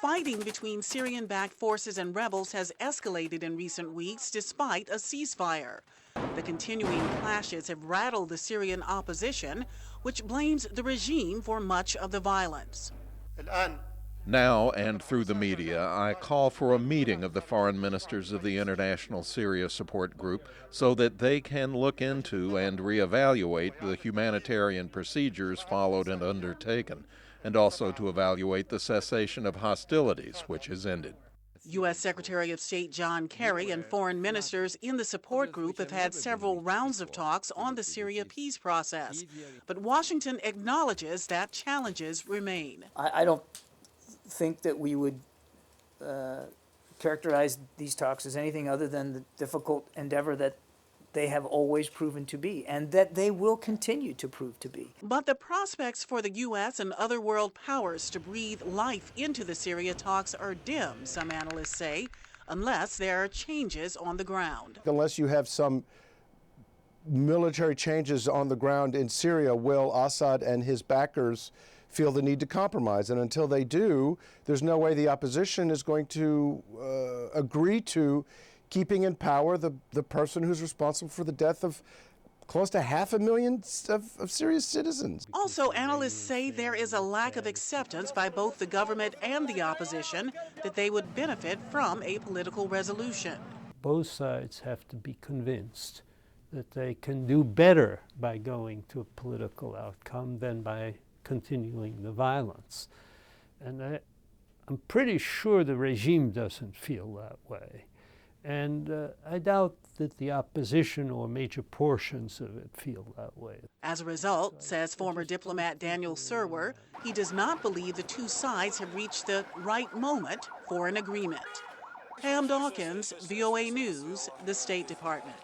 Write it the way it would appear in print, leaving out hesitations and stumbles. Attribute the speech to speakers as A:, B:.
A: Fighting between Syrian-backed forces and rebels has escalated in recent weeks despite a ceasefire. The continuing clashes have rattled the Syrian opposition, which blames the regime for much of the violence.
B: Now, and through the media, I call for a meeting of the foreign ministers of the International Syria Support Group so that they can look into and reevaluate the humanitarian procedures followed and undertaken, and also to evaluate the cessation of hostilities, which has ended.
A: U.S. Secretary of State John Kerry and foreign ministers in the support group have had several rounds of talks on the Syria peace process. But Washington acknowledges that challenges remain.
C: I don't think that we would characterize these talks as anything other than the difficult endeavor that they have always proven to be, and that they will continue to prove to be.
A: But the prospects for the U.S. and other world powers to breathe life into the Syria talks are dim, some analysts say, unless there are changes on the ground.
D: Unless you have some military changes on the ground in Syria, will Assad and his backers feel the need to compromise? And until they do, there's no way the opposition is going to agree to keeping in power the person who's responsible for the death of close to 500,000 of Syria's citizens.
A: Also, analysts say there is a lack of acceptance by both the government and the opposition that they would benefit from a political resolution.
E: Both sides have to be convinced that they can do better by going to a political outcome than by continuing the violence. And I'm pretty sure the regime doesn't feel that way. And I doubt that the opposition or major portions of it feel that way.
A: As a result, says former diplomat Daniel Serwer, he does not believe the two sides have reached the right moment for an agreement. Pam Dockins, VOA News, the State Department.